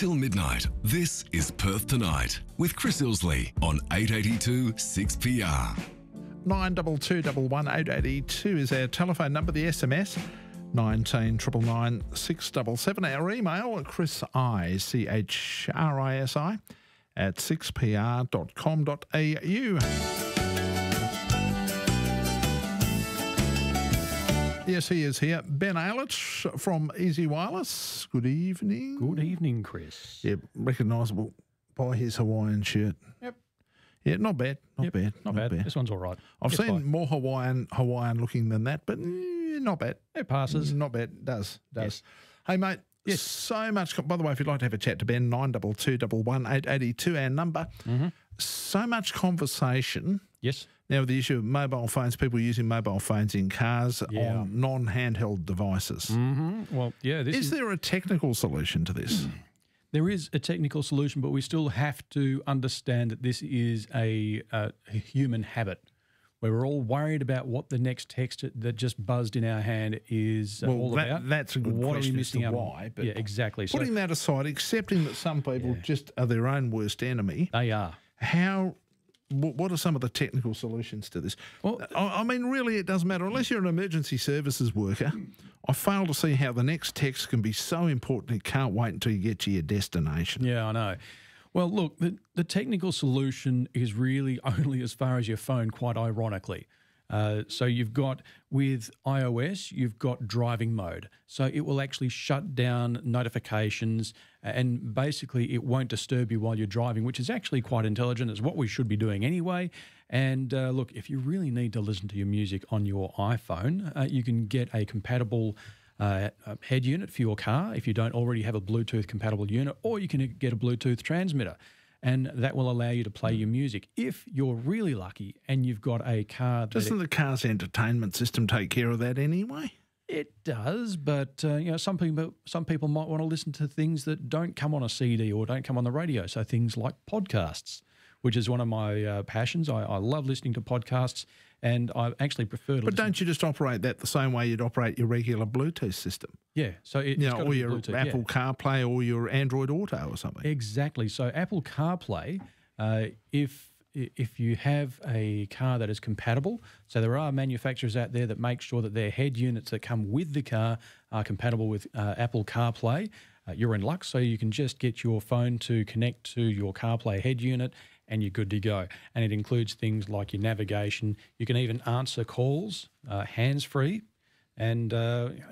Till midnight, this is Perth Tonight with Chris Ilsley on 882 6PR. 92211882 is our telephone number. The SMS 19 677. Our email chrisichrisi at 6pr.com.au. Yes, he is here. Ben Aylett from Easy Wireless. Good evening. Good evening, Chris. Yeah, recognisable by his Hawaiian shirt. Yep. Yeah, not bad. Not bad. This one's all right. I've seen more Hawaiian looking than that, but not bad. It passes. Not bad. Does. Yes. Hey, mate. Yes. So much. By the way, if you'd like to have a chat to Ben, 92211882, our number. Mm-hmm. So much conversation. Yes. Now, with the issue of mobile phones, people using mobile phones in cars on non-handheld devices. Mm-hmm. Well, yeah. Is there a technical solution to this? There is a technical solution, but we still have to understand that this is a human habit, where we're all worried about what the next text that just buzzed in our hand is all about. That's a good what question are we missing as to out why. on? But yeah, exactly. Putting that aside, accepting that some people just are their own worst enemy. They are. What are some of the technical solutions to this? Well, I mean, really, it doesn't matter. Unless you're an emergency services worker, I fail to see how the next text can be so important it can't wait until you get to your destination. Yeah, I know. Well, look, the technical solution is really only as far as your phone, quite ironically. So you've got, with iOS, you've got driving mode. So it will actually shut down notifications and basically it won't disturb you while you're driving, which is actually quite intelligent. It's what we should be doing anyway. And look, if you really need to listen to your music on your iPhone, you can get a compatible head unit for your car if you don't already have a Bluetooth compatible unit, or you can get a Bluetooth transmitter. And that will allow you to play your music. If you're really lucky and you've got a car... Doesn't the car's entertainment system take care of that anyway? It does, but some people might want to listen to things that don't come on a CD or don't come on the radio, so things like podcasts, which is one of my passions. I love listening to podcasts, and I actually prefer to But don't you just operate that the same way you'd operate your regular Bluetooth system? Yeah, so it's got or your Bluetooth, Apple CarPlay or your Android Auto or something. Exactly. So Apple CarPlay, if you have a car that is compatible, so there are manufacturers out there that make sure that their head units that come with the car are compatible with Apple CarPlay. You're in luck, so you can just get your phone to connect to your CarPlay head unit and you're good to go. And it includes things like your navigation. You can even answer calls hands-free. And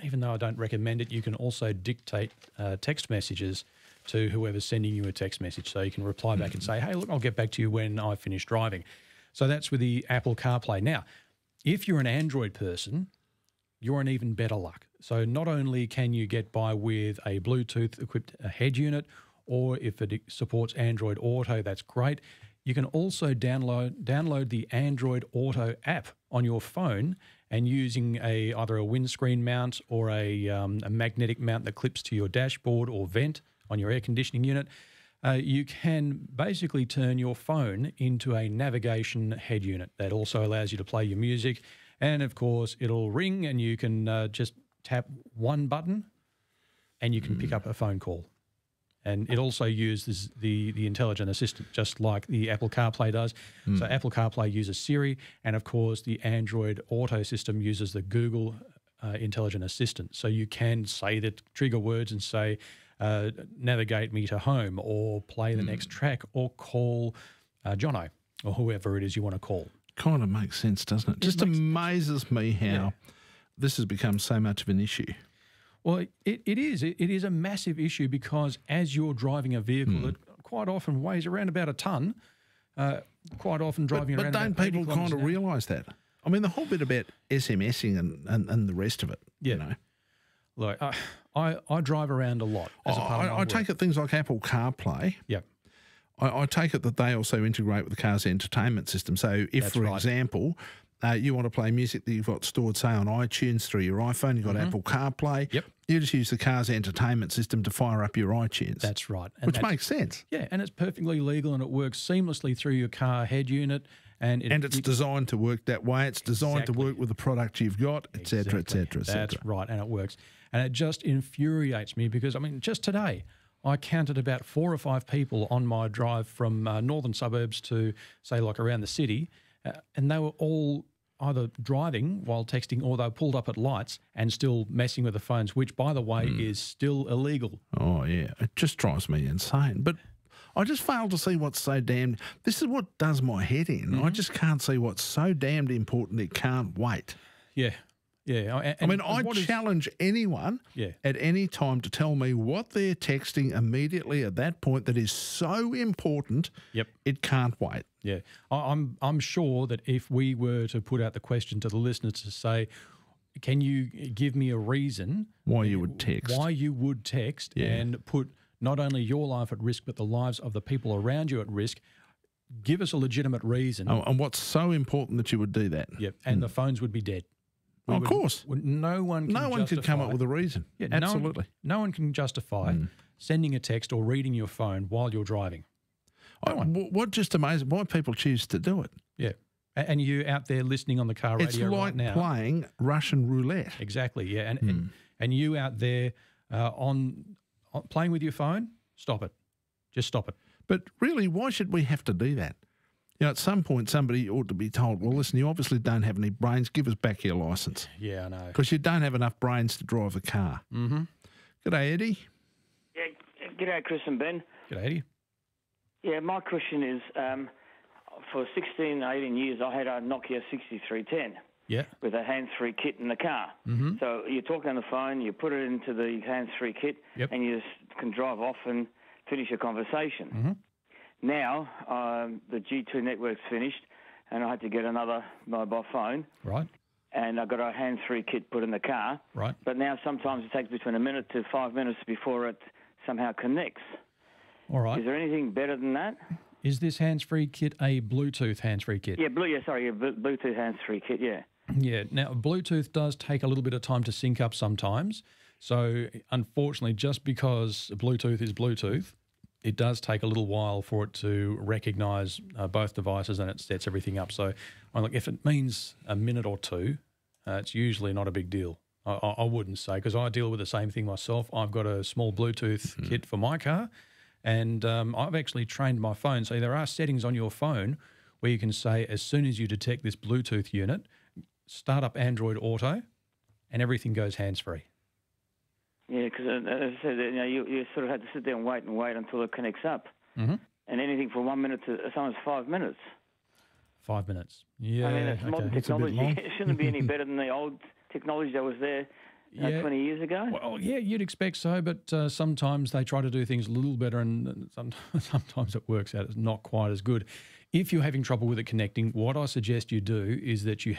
even though I don't recommend it, you can also dictate text messages to whoever's sending you a text message. So you can reply back and say, hey, look, I'll get back to you when I finish driving. So that's with the Apple CarPlay. Now, if you're an Android person, you're in even better luck. So not only can you get by with a Bluetooth-equipped head unit, or if it supports Android Auto, that's great. You can also download the Android Auto app on your phone, and using either a windscreen mount or a magnetic mount that clips to your dashboard or vent on your air conditioning unit, you can basically turn your phone into a navigation head unit that also allows you to play your music. And, of course, it'll ring and you can just tap one button and you can pick up a phone call. And it also uses the intelligent assistant, just like the Apple CarPlay does. So Apple CarPlay uses Siri, and of course the Android Auto system uses the Google intelligent assistant. So you can say the trigger words and say, navigate me to home, or play the next track, or call Jono, or whoever it is you want to call. Kind of makes sense, doesn't it? Just amazes me how this has become so much of an issue. Well, it is. It is a massive issue because as you're driving a vehicle that quite often weighs around about a tonne, quite often driving around about 80 kilometres an hour. But don't people kind of realise that? I mean, the whole bit about SMSing and the rest of it, you know. Look, I drive around a lot. I take it things like Apple CarPlay. Yep. I take it that they also integrate with the car's entertainment system. So if, for example, you want to play music that you've got stored, say, on iTunes through your iPhone, you've got Apple CarPlay. Yep. You just use the car's entertainment system to fire up your iTunes. That's right. Which makes sense. Yeah, and it's perfectly legal and it works seamlessly through your car head unit. And it's designed to work that way. It's designed to work with the product you've got, et cetera, et cetera, et cetera. That's right, and it works. And it just infuriates me because, I mean, just today I counted about 4 or 5 people on my drive from northern suburbs to, say, like around the city, and they were all either driving while texting or they were pulled up at lights and still messing with the phones, which, by the way, is still illegal. Oh, yeah. It just drives me insane. But I just fail to see what's so damned... This is what does my head in. I just can't see what's so damned important it can't wait. Yeah. Yeah. I challenge anyone at any time to tell me what they're texting immediately at that point that is so important it can't wait. Yeah. I'm sure that if we were to put out the question to the listeners to say, can you give me a reason why you would text, and put not only your life at risk but the lives of the people around you at risk, give us a legitimate reason. Oh, and what's so important that you would do that? Yep. And the phones would be dead. Of course. No one could come up with a reason. Yeah, absolutely. No one can justify sending a text or reading your phone while you're driving. What just amazes why people choose to do it. Yeah. And you out there listening on the car radio right now. It's like playing Russian roulette. Exactly, yeah. And you out there on playing with your phone, stop it. Just stop it. But really, why should we have to do that? You know, at some point, somebody ought to be told, well, listen, you obviously don't have any brains. Give us back your licence. Yeah, I know. Because you don't have enough brains to drive a car. Mm-hmm. G'day, Eddie. Yeah, g'day, Chris and Ben. G'day, Eddie. Yeah, my question is, for 16, 18 years, I had a Nokia 6310 with a hands-free kit in the car. Mm-hmm. So you talk on the phone, you put it into the hands-free kit, and you just can drive off and finish your conversation. Mm-hmm. Now, the G2 network's finished, and I had to get another mobile phone. Right. And I got a hands-free kit put in the car. Right. But now sometimes it takes between a minute to 5 minutes before it somehow connects. All right. Is there anything better than that? Is this hands-free kit a Bluetooth hands-free kit? Yeah, Bluetooth hands-free kit, yeah. Yeah. Now, Bluetooth does take a little bit of time to sync up sometimes. So, unfortunately, just because Bluetooth is Bluetooth, it does take a little while for it to recognise both devices and it sets everything up. So, look, if it means a minute or two, it's usually not a big deal. I wouldn't say, because I deal with the same thing myself. I've got a small Bluetooth kit for my car, and I've actually trained my phone. So there are settings on your phone where you can say, as soon as you detect this Bluetooth unit, start up Android Auto, and everything goes hands-free. Yeah, because as I said, you sort of had to sit there and wait until it connects up. Mm-hmm. And anything from 1 minute to sometimes 5 minutes. 5 minutes. Yeah. I mean, it's modern technology. It shouldn't be any better than the old technology that was there 20 years ago. Well, yeah, you'd expect so, but sometimes they try to do things a little better, and sometimes it works out. It's not quite as good. If you're having trouble with it connecting, what I suggest you do is that you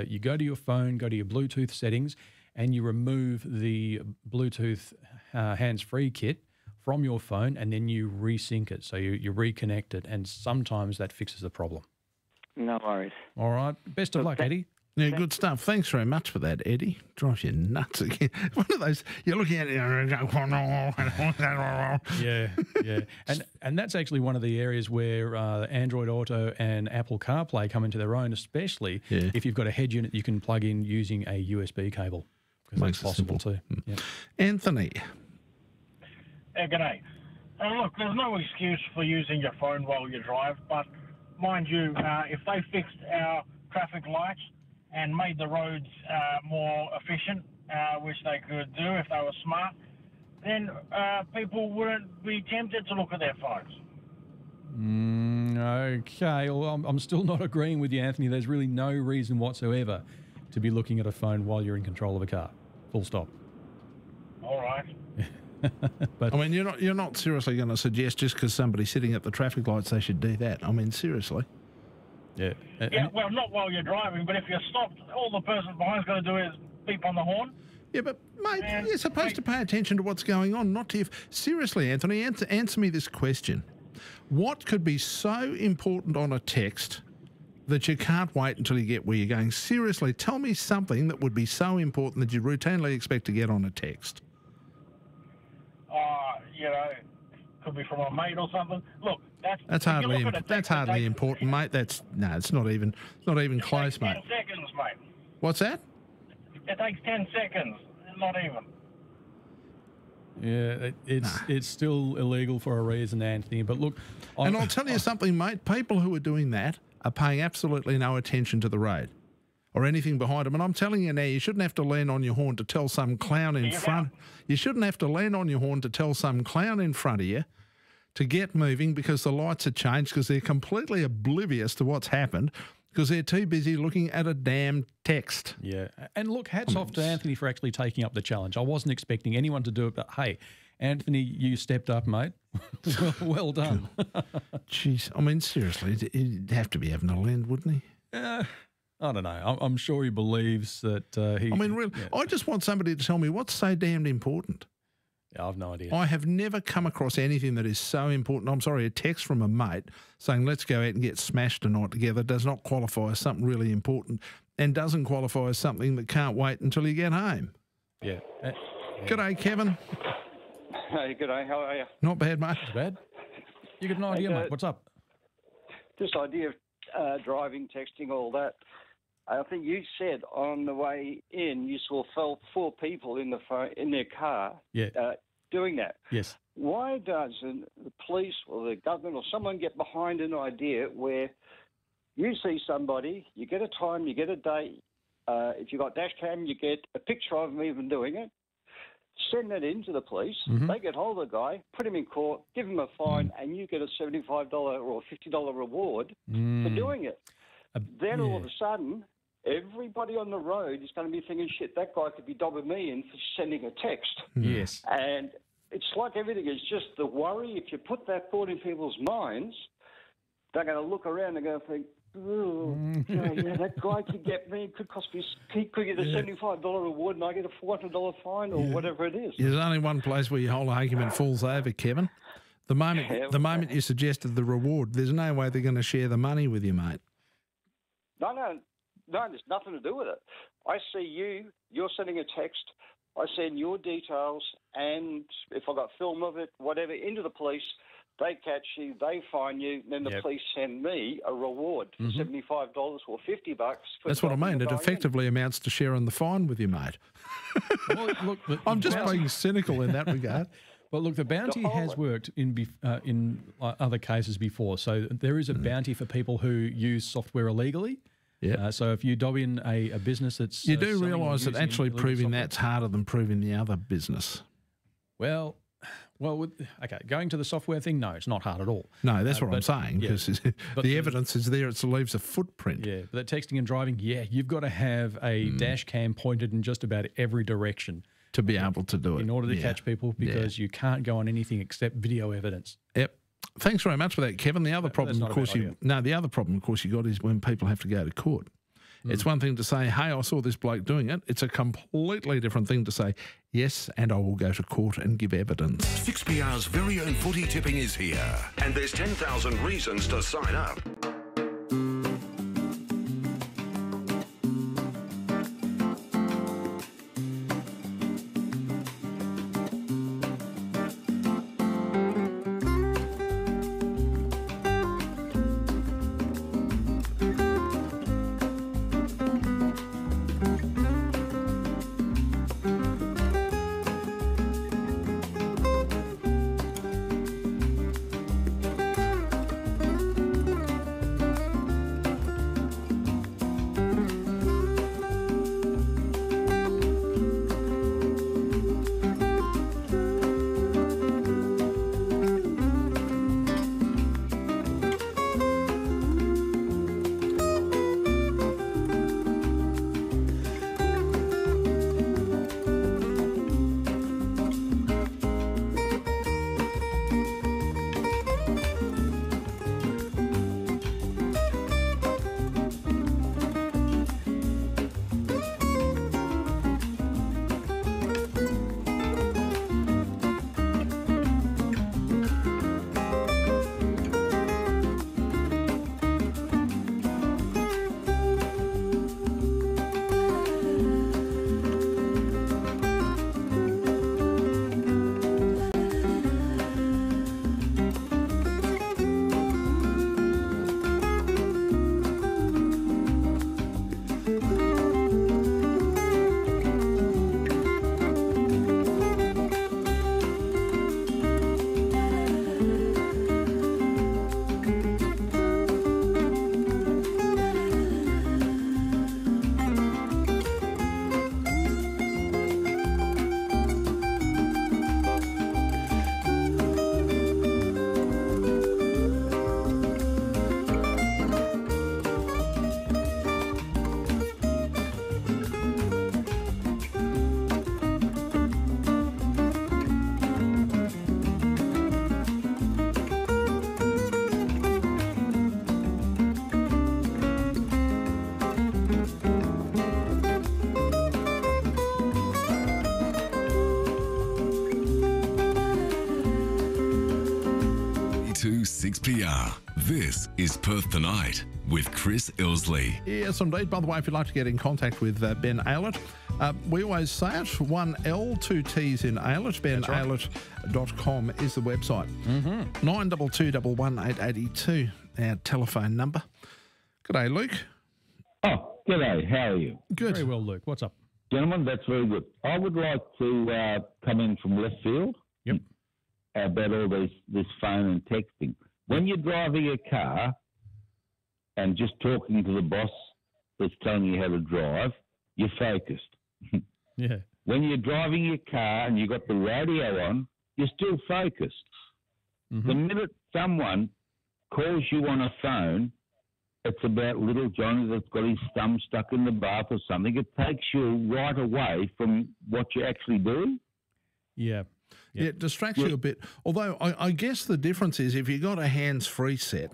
you go to your phone, go to your Bluetooth settings, and you remove the Bluetooth hands-free kit from your phone, and then you resync it. So you reconnect it, and sometimes that fixes the problem. No worries. All right. Best of luck, Eddie. Yeah, good stuff. Thanks very much for that, Eddie. Drives you nuts again. One of those, you're looking at it. Yeah. And that's actually one of the areas where Android Auto and Apple CarPlay come into their own, especially if you've got a head unit you can plug in using a USB cable. Because that's possible too. Yeah. Anthony. G'day. Look, there's no excuse for using your phone while you drive, but mind you, if they fixed our traffic lights and made the roads more efficient, which they could do if they were smart, then people wouldn't be tempted to look at their phones. Okay, well, I'm still not agreeing with you, Anthony. There's really no reason whatsoever to be looking at a phone while you're in control of a car. Full stop. All right. But I mean, you're not seriously going to suggest just because somebody's sitting at the traffic lights they should do that. I mean, seriously. Yeah. Yeah, well, not while you're driving, but if you're stopped, all the person behind's got to do is beep on the horn. Yeah, but, mate, you're supposed to pay attention to what's going on, not to... Seriously, Anthony, answer me this question. What could be so important on a text that you can't wait until you get where you're going? Seriously, tell me something that would be so important that you routinely expect to get on a text. Could be from a mate or something. Look, that's hardly important, mate. It's not even close, mate. 10 seconds, mate. What's that? It takes 10 seconds, not even. Yeah, it's still illegal for a reason, Anthony. But look, and I'll tell you something, mate. People who are doing that are paying absolutely no attention to the road or anything behind them. And I'm telling you now, you shouldn't have to lean on your horn to tell some clown in front. You shouldn't have to lean on your horn to tell some clown in front of you to get moving because the lights are changed, because they're completely oblivious to what's happened, because they're too busy looking at a damn text. Yeah. And look, hats off to Anthony for actually taking up the challenge. I wasn't expecting anyone to do it, but hey, Anthony, you stepped up, mate. well done. Jeez. I mean, seriously, he'd have to be having a lend, wouldn't he? I don't know. I'm sure he believes that he... I mean, really, I just want somebody to tell me what's so damned important. Yeah, I've no idea. I have never come across anything that is so important. I'm sorry, a text from a mate saying, let's go out and get smashed tonight together does not qualify as something really important and doesn't qualify as something that can't wait until you get home. Yeah. G'day, Kevin. Hey, g'day. How are you? Not bad, mate. Not bad. You got an idea, mate. What's up? This idea of driving, texting, all that. I think you said on the way in you saw four people in their car doing that. Yes. Why doesn't the police or the government or someone get behind an idea where you see somebody, you get a time, you get a date, if you got dash cam, you get a picture of them even doing it, send that in to the police, they get hold of the guy, put him in court, give him a fine, and you get a $75 or $50 reward for doing it. Then all of a sudden, everybody on the road is going to be thinking, shit, that guy could be dobbing me in for sending a text. Yes. And it's like everything. It's just the worry. If you put that thought in people's minds, they're going to look around and go think, oh, yeah, that guy could get me. It could cost me. He could get a $75 reward and I get a $400 fine or whatever it is. There's only one place where your whole argument falls over, Kevin. The moment you suggested the reward, there's no way they're going to share the money with you, mate. No, there's nothing to do with it. I see you're sending a text, I send your details, and if I got film of it, whatever, into the police, they catch you, they fine you, then the police send me a reward for $75 or $50. That's what I mean. It effectively amounts to sharing the fine with you, mate. Well, look, I'm just being cynical in that regard. Well, look, the bounty has worked in other cases before. So there is a bounty for people who use software illegally. Yeah. So if you dob in a business that's... You do realise that actually proving that's harder than proving the other business. Well, okay, going to the software thing, no, it's not hard at all. No, that's what I'm saying, because the evidence is there, it leaves a footprint. Yeah, but that texting and driving, you've got to have a dash cam pointed in just about every direction. To be able to do it. In order to catch people, because you can't go on anything except video evidence. Yep. Thanks very much for that, Kevin. The other problem, of course, you got is when people have to go to court. It's one thing to say, hey, I saw this bloke doing it. It's a completely different thing to say, yes, and I will go to court and give evidence. 6PR's very own footy tipping is here, and there's 10,000 reasons to sign up. 882 6PR. This is Perth Tonight with Chris Ilsley. Yes, indeed. By the way, if you'd like to get in contact with Ben Aylett, we always say it, 1L, 2 T's in Aylett. BenAylett.com is the website. 922 11882, our telephone number. G'day, Luke. Oh, g'day. How are you? Good. Very well, Luke. What's up? Gentlemen, that's very good. I would like to come in from left field about all this phone and texting. When you're driving a car and just talking to the boss that's telling you how to drive, you're focused. Yeah. When you're driving your car and you've got the radio on, you're still focused. The minute someone calls you on a phone, it's about little Johnny that's got his thumb stuck in the bath or something. It takes you right away from what you're actually doing. Yeah. Yeah, it distracts you a bit. Although I guess the difference is if you've got a hands-free set,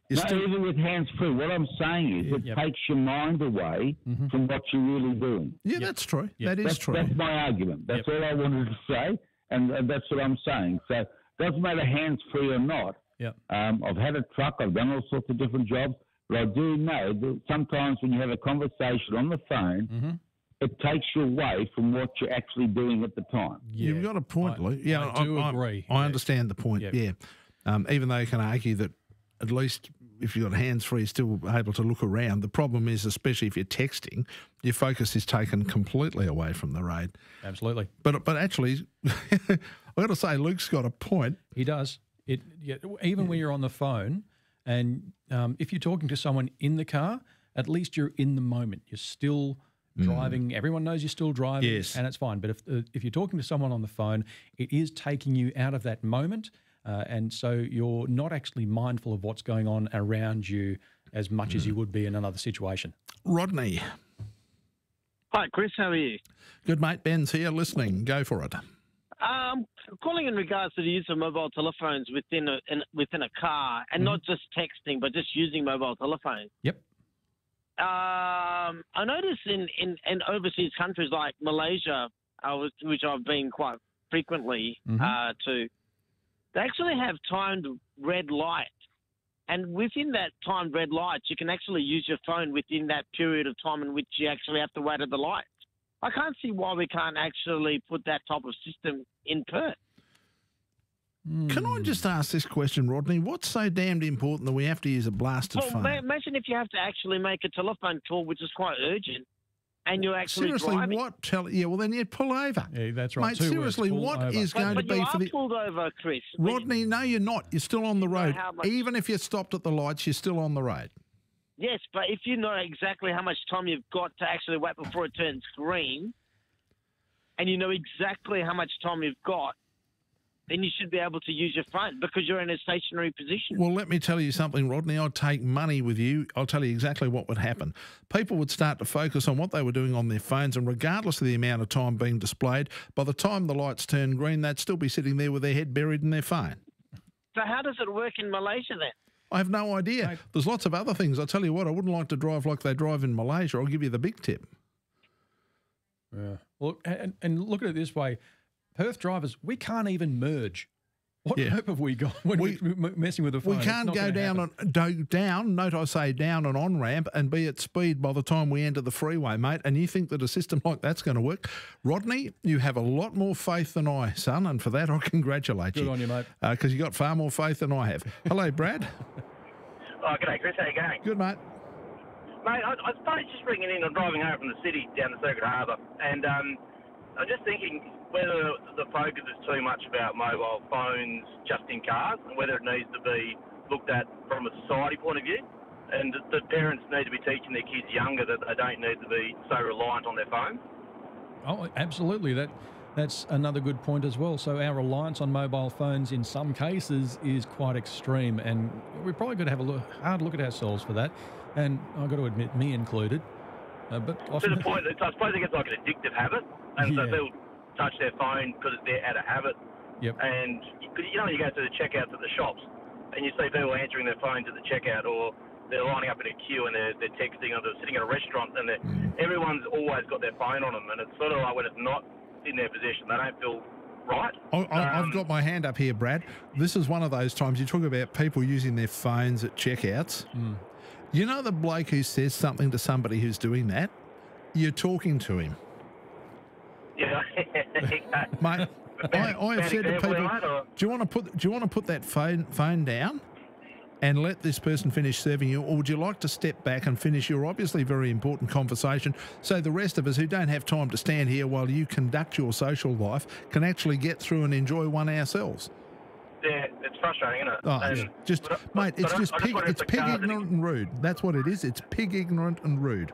even with hands-free, what I'm saying is it takes your mind away from what you're really doing. Yeah, that's true. That is true. That's my argument. That's all I wanted to say, and that's what I'm saying. So it doesn't matter hands-free or not. I've had a truck. I've done all sorts of different jobs. But I do know that sometimes when you have a conversation on the phone, it takes you away from what you're actually doing at the time. Yeah. You've got a point, Luke. Yeah, I do agree. I understand the point, even though you can argue that at least if you've got hands-free, you're still able to look around. The problem is, especially if you're texting, your focus is taken completely away from the road. Absolutely. But actually, I've got to say, Luke's got a point. He does. Even when you're on the phone, and if you're talking to someone in the car, at least you're in the moment. You're still driving. Everyone knows you're still driving, and it's fine. But if you're talking to someone on the phone, it is taking you out of that moment, and so you're not actually mindful of what's going on around you as much as you would be in another situation. Rodney. Hi, Chris. How are you? Good, mate. Ben's here listening. Go for it. Calling in regards to the use of mobile telephones within a car, and not just texting, but just using mobile telephones. Yep. I noticed in overseas countries like Malaysia, which I've been quite frequently to, they actually have timed red light. And within that timed red light, you can actually use your phone within that period of time in which you actually have to wait at the light. I can't see why we can't actually put that type of system in Perth. Can I just ask this question, Rodney? What's so damned important that we have to use a blasted phone? Imagine if you have to actually make a telephone call, which is quite urgent, and you're actually driving. Well, then you'd pull over. Yeah, that's right. Mate, seriously, what is going to be for the... pulled over, Chris. Rodney, no, you're not. You're still on the road. Even if you're stopped at the lights, you're still on the road. Yes, but if you know exactly how much time you've got to actually wait before it turns green, and you know exactly how much time you've got, then you should be able to use your phone because you're in a stationary position. Well, let me tell you something, Rodney. I'd take money with you. I'll tell you exactly what would happen. People would start to focus on what they were doing on their phones, and regardless of the amount of time being displayed, by the time the lights turn green, they'd still be sitting there with their head buried in their phone. So how does it work in Malaysia then? I have no idea. There's lots of other things. I'll tell you what, I wouldn't like to drive like they drive in Malaysia. I'll give you the big tip. Yeah. Well, and look at it this way. Perth drivers, we can't even merge. What hope have we got when we're messing with the phone? We can't go down, note I say down an on-ramp and be at speed by the time we enter the freeway, mate, and you think that a system like that's going to work? Rodney, you have a lot more faith than I, son, and for that I congratulate you. Good on you, mate. Because you got far more faith than I have. Hello, Brad. G'day, Chris. How you going? Good, mate. Mate, I suppose just ringing in. I'm driving home from the city down to Circuit Harbour, and I'm just thinking whether the focus is too much about mobile phones just in cars and whether it needs to be looked at from a society point of view, and the parents need to be teaching their kids younger that they don't need to be so reliant on their phones. Oh, absolutely. That's another good point as well. So our reliance on mobile phones in some cases is quite extreme, and we're probably going to have a hard look at ourselves for that, and I've got to admit, me included. But often to the point that I suppose it gets like an addictive habit, and so they'll touch their phone because it's there out of habit. Yep. And you know, you go to the checkouts at the shops and you see people answering their phones at the checkout, or they're lining up in a queue and they're texting, or they're sitting at a restaurant and everyone's always got their phone on them, and it's sort of like when it's not in their possession, they don't feel right. I've got my hand up here, Brad. This is one of those times you talk about people using their phones at checkouts. You know the bloke who says something to somebody who's doing that? You're talking to him. Yeah. Mate, I have said to people, do you want to put that phone down and let this person finish serving you, or would you like to step back and finish your obviously very important conversation so the rest of us who don't have time to stand here while you conduct your social life can actually get through and enjoy one ourselves? Yeah, it's frustrating, isn't it? Oh, it's just pig ignorant and rude. That's what it is. It's pig ignorant and rude.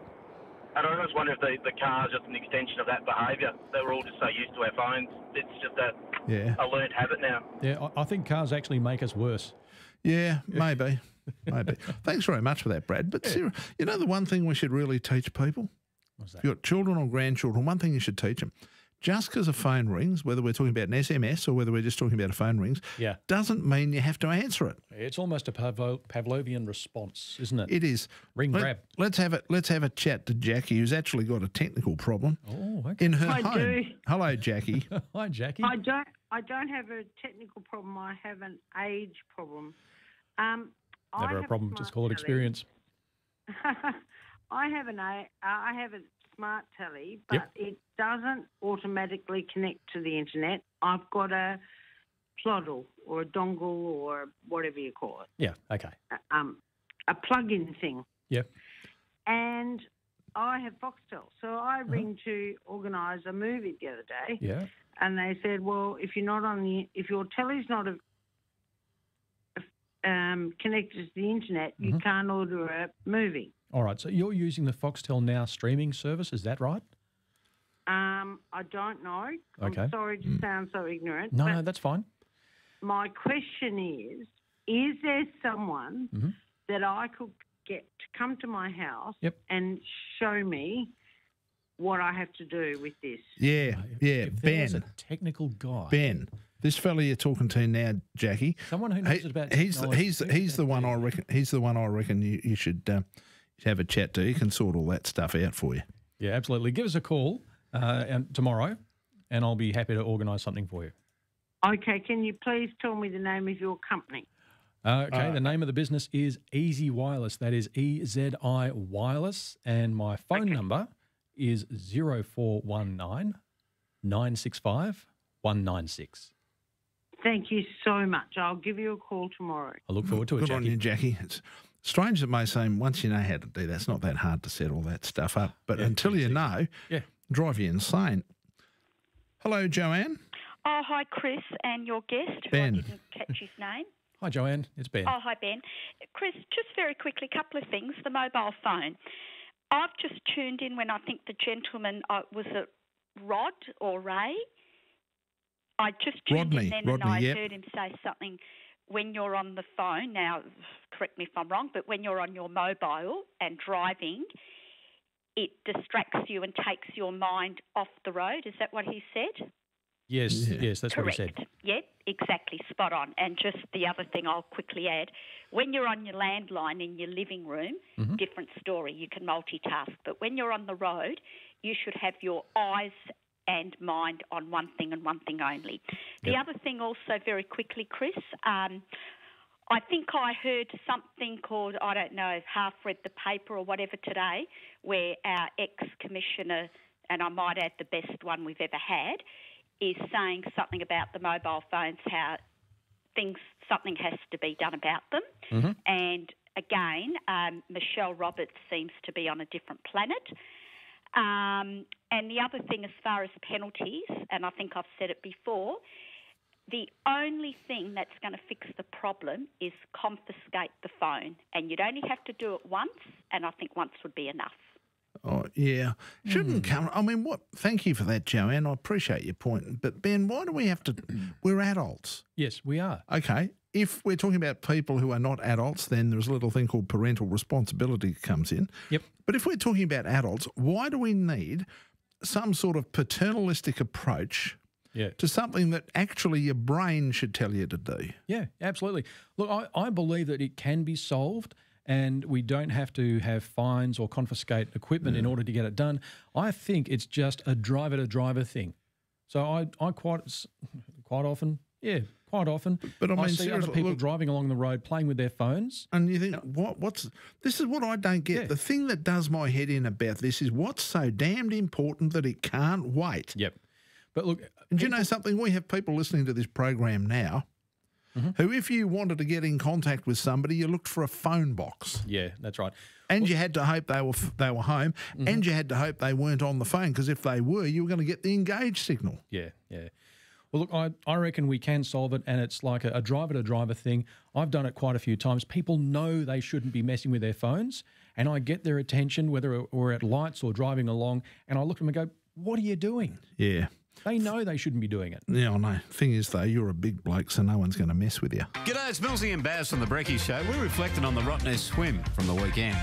And I just wonder if the car is just an extension of that behaviour. That we're all just so used to our phones. It's just a learned habit now. Yeah, I think cars actually make us worse. Yeah, maybe. Maybe. Thanks very much for that, Brad. But Sarah, you know the one thing we should really teach people? What's that? If you've got children or grandchildren, one thing you should teach them, just because a phone rings, whether we're talking about an SMS or whether we're just talking about a phone rings, doesn't mean you have to answer it. It's almost a Pavlovian response, isn't it? It is. Ring grab. Let's have a chat to Jackie, who's actually got a technical problem okay. in her I home. do. Hello, Jackie. Hi, Jackie. I don't have a technical problem. I have an age problem. Never a problem. Just call it experience. I have a smart telly, but it doesn't automatically connect to the internet. I've got a ploddle or a dongle or whatever you call it. Yeah. Okay. A plug-in thing. Yeah. And I have Foxtel, so I ring to organise a movie the other day. Yeah. And they said, well, if your telly's not connected to the internet, you can't order a movie. All right. So you're using the Foxtel Now streaming service, is that right? I don't know. Okay. I'm sorry to sound so ignorant. No, that's fine. My question is there someone that I could get to come to my house and show me what I have to do with this? Yeah, If there was Ben. a technical guy. Ben. This fella you're talking to now, Jackie. Someone who knows about he's technology. the one I reckon. He's the one I reckon you should have a chat to. He can sort all that stuff out for you. Yeah, absolutely. Give us a call tomorrow, and I'll be happy to organise something for you. Okay, can you please tell me the name of your company? The name of the business is Easy Wireless. That is EZI Wireless, and my phone number is 0419 965 196. Thank you so much. I'll give you a call tomorrow. I look forward to it, Good Jackie. on you, Jackie. It's strange that may seem once you know how to do that, it's not that hard to set all that stuff up. But until you know, drive you insane. Hello, Joanne. Oh, hi, Chris, and your guest. Ben. I didn't catch his name. Hi, Joanne. It's Ben. Oh, hi, Ben. Chris, just very quickly, a couple of things. The mobile phone. I've just tuned in when I think the gentleman, was it Rod or Ray? I just tuned in then and I heard him say something when you're on the phone. Now, correct me if I'm wrong, but when you're on your mobile and driving, it distracts you and takes your mind off the road. Is that what he said? Yes, that's Correct. what he said. Yeah, exactly, spot on. And just the other thing I'll quickly add, when you're on your landline in your living room, different story, you can multitask. But when you're on the road, you should have your eyes and mind on one thing and one thing only. The other thing also very quickly, Chris, I think I heard something called, I don't know, half read the paper or whatever today, where our ex-commissioner, and I might add the best one we've ever had, is saying something about the mobile phones, how something has to be done about them. And again, Michelle Roberts seems to be on a different planet. And the other thing as far as penalties, and I think I've said it before, the only thing that's going to fix the problem is confiscate the phone. And you'd only have to do it once, and I think once would be enough. Oh, yeah. Shouldn't come. I mean, thank you for that, Joanne. I appreciate your point. But, Ben, why do we have to? We're adults. Yes, we are. Okay. If we're talking about people who are not adults, then there's a little thing called parental responsibility that comes in. Yep. But if we're talking about adults, why do we need some sort of paternalistic approach to something that actually your brain should tell you to do? Yeah, absolutely. Look, I believe that it can be solved and we don't have to have fines or confiscate equipment in order to get it done. I think it's just a driver-to-driver thing. So I quite often. But I mean, see other people driving along the road playing with their phones. And you think, this is what I don't get. Yeah. The thing that does my head in about this is what's so damned important that it can't wait. Yep. But look. And do you know something? We have people listening to this program now who, if you wanted to get in contact with somebody, you looked for a phone box. Yeah, that's right. And you had to hope they were home, and you had to hope they weren't on the phone, because if they were, you were going to get the engage signal. Yeah. Well, look, I reckon we can solve it, and it's like a driver-to-driver thing. I've done it quite a few times. People know they shouldn't be messing with their phones, and I get their attention, whether we're at lights or driving along, and I look at them and go, what are you doing? Yeah. They know they shouldn't be doing it. Yeah, I know. Thing is, though, you're a big bloke, so no one's going to mess with you. G'day, it's Millsy and Baz from The Brekkie Show. We're reflecting on the Rottnest swim from the weekend.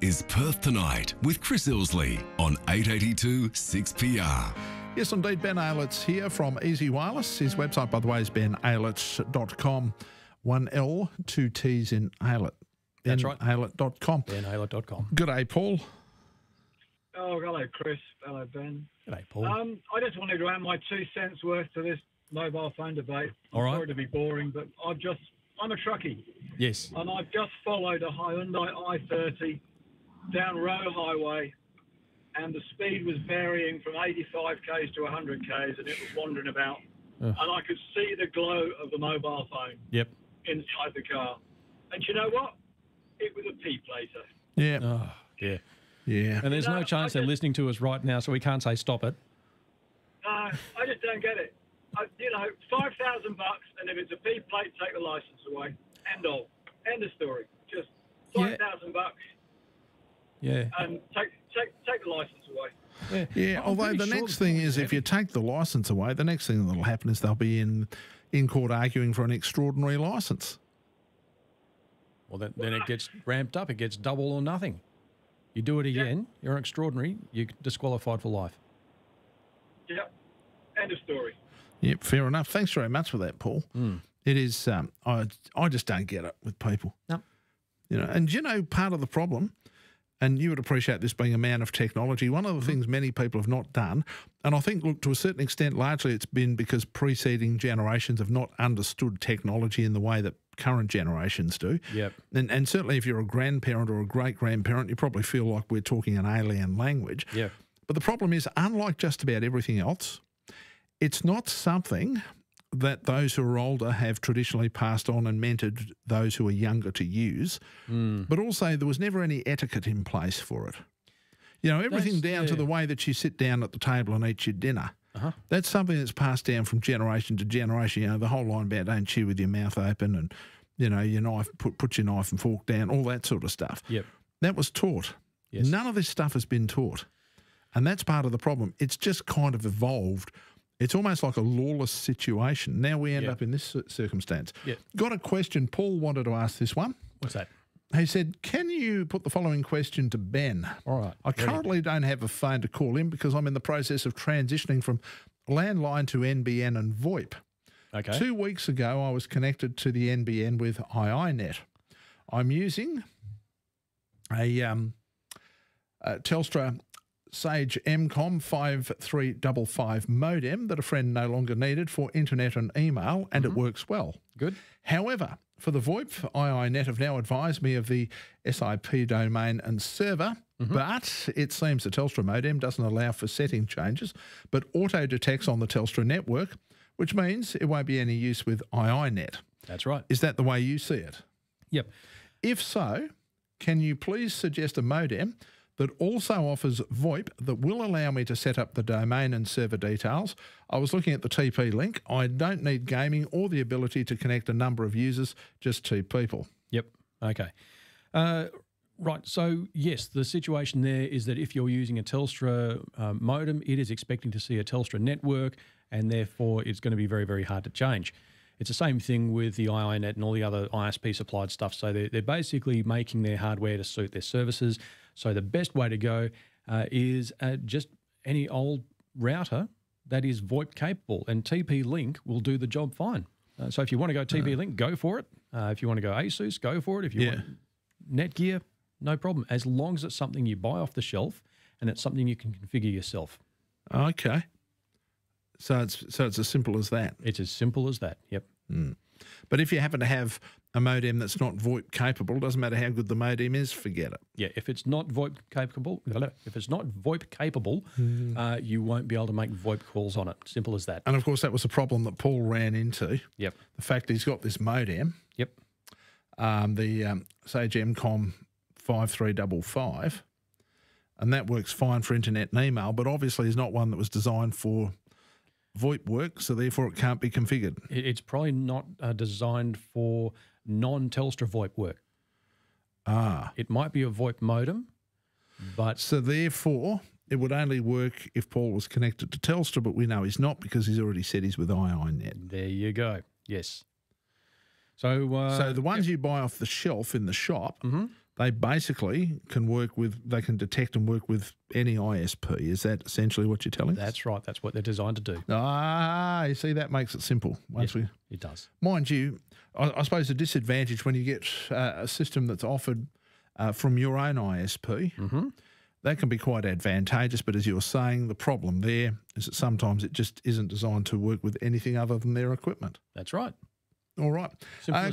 is Perth Tonight with Chris Ilsley on 882 6PR. Yes, indeed, Ben Ayllett's here from Easy Wireless. His website, by the way, is benaylett.com. 1 L, 2 T's in Aylett. That's right. benaylett.com. benaylett.com. G'day, Paul. Oh, hello, Chris. Hello, Ben. G'day, Paul. I just wanted to add my 2 cents worth to this mobile phone debate. All right. Sorry to be boring, but I'm a truckie. Yes. And I've just followed a Hyundai i30 down Roe Highway, and the speed was varying from 85 k's to 100 k's, and it was wandering about. And I could see the glow of the mobile phone. Yep. Inside the car. And you know what? It was a P-plater. Yeah. Oh, yeah. Yeah. And there's no chance they're listening to us right now, so we can't say stop it. I just don't get it. $5,000, and if it's a P plate, take the license away. End of story. Just $5,000. Yeah. And take the licence away. Yeah, although the next thing is, if you take the licence away, the next thing that'll happen is they'll be in court arguing for an extraordinary licence. Well, then it gets ramped up. It gets double or nothing. You do it again, you're an extraordinary, you're disqualified for life. Yep. End of story. Yep, fair enough. Thanks very much for that, Paul. It is, I just don't get it with people. No. You know, and you know, part of the problem, and you would appreciate this being a man of technology, one of the things many people have not done, and I think, look, to a certain extent, largely it's been because preceding generations have not understood technology in the way that current generations do. Yep. And certainly if you're a grandparent or a great-grandparent, you probably feel like we're talking an alien language. Yeah. But the problem is, unlike just about everything else, it's not something that those who are older have traditionally passed on and mentored those who are younger to use. But also there was never any etiquette in place for it. You know, everything down to the way that you sit down at the table and eat your dinner. That's something that's passed down from generation to generation. You know, the whole line about don't chew with your mouth open and, you know, your knife, put your knife and fork down, all that sort of stuff. Yep. That was taught. Yes. None of this stuff has been taught. And that's part of the problem. It's just kind of evolved. It's almost like a lawless situation. Now we end up in this circumstance. Yep. Got a question. Paul wanted to ask this one. What's that? He said, can you put the following question to Ben? All right. I currently don't have a phone to call in because I'm in the process of transitioning from landline to NBN and VoIP. Okay. 2 weeks ago, I was connected to the NBN with iiNet. I'm using a Telstra Sage MCOM 5355 modem that a friend no longer needed for internet and email, and it works well. Good. However, for the VoIP, iiNet have now advised me of the SIP domain and server, but it seems the Telstra modem doesn't allow for setting changes, but auto-detects on the Telstra network, which means it won't be any use with iiNet. That's right. Is that the way you see it? Yep. If so, can you please suggest a modem that also offers VoIP that will allow me to set up the domain and server details? I was looking at the TP link. I don't need gaming or the ability to connect a number of users, just 2 people. Yep. Okay. Right. So, yes, the situation there is that if you're using a Telstra modem, it is expecting to see a Telstra network, and therefore it's going to be very, very hard to change. It's the same thing with the iiNet and all the other ISP-supplied stuff. So they're basically making their hardware to suit their services. So the best way to go is just any old router that is VoIP capable, and TP-Link will do the job fine. So if you want to go TP-Link, go for it. If you want to go ASUS, go for it. If you want Netgear, no problem, as long as it's something you buy off the shelf and it's something you can configure yourself. Okay. So it's as simple as that. It's as simple as that. Yep. But if you happen to have a modem that's not VoIP capable, doesn't matter how good the modem is, forget it. Yeah, if it's not VoIP capable, you won't be able to make VoIP calls on it. Simple as that. And of course, that was a problem that Paul ran into. Yep. The fact he's got this modem. Yep. The Sage MCOM 5355, and that works fine for internet and email, but obviously is not one that was designed for VoIP work, so therefore it can't be configured. It's probably not designed for non-Telstra VoIP work. It might be a VoIP modem, but... So therefore, it would only work if Paul was connected to Telstra, but we know he's not because he's already said he's with iiNet. There you go. Yes. So the ones you buy off the shelf in the shop, they basically can work with, they can detect and work with any ISP. Is that essentially what you're telling us? That's right. That's what they're designed to do. You see, that makes it simple. It does. Mind you, I suppose the disadvantage when you get a system that's offered from your own ISP, that can be quite advantageous. But as you were saying, the problem there is that sometimes it just isn't designed to work with anything other than their equipment. That's right. All right.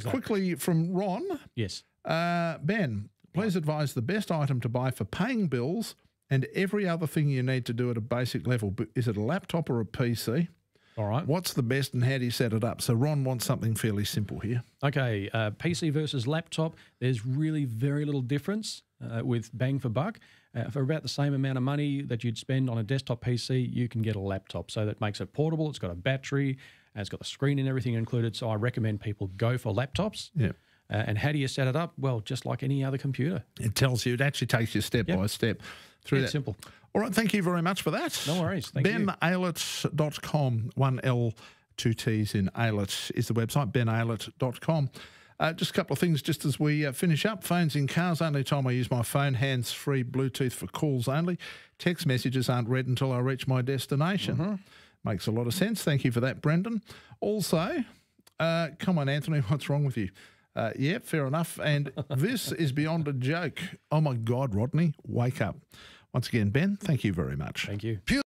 Quickly from Ron. Yes. Ben, please advise the best item to buy for paying bills and every other thing you need to do at a basic level. Is it a laptop or a PC? All right. What's the best and how do you set it up? So Ron wants something fairly simple here. Okay. PC versus laptop, there's really very little difference with bang for buck. For about the same amount of money that you'd spend on a desktop PC, you can get a laptop. So that makes it portable. It's got a battery. And it's got the screen and everything included. So I recommend people go for laptops. Yeah. And how do you set it up? Well, just like any other computer. It tells you, it actually takes you step by step. through It's that. simple. All right, thank you very much for that. No worries. Thank you. BenAylett.com, 1L, 2 T's in Aylett is the website, BenAylett.com. Just a couple of things just as we finish up. Phones in cars, only time I use my phone, hands-free, Bluetooth for calls only. Text messages aren't read until I reach my destination. Makes a lot of sense. Thank you for that, Brendan. Also, come on, Anthony, what's wrong with you? Yeah, fair enough. And this is beyond a joke. Oh, my God, Rodney, wake up. Once again, Ben, thank you very much. Thank you.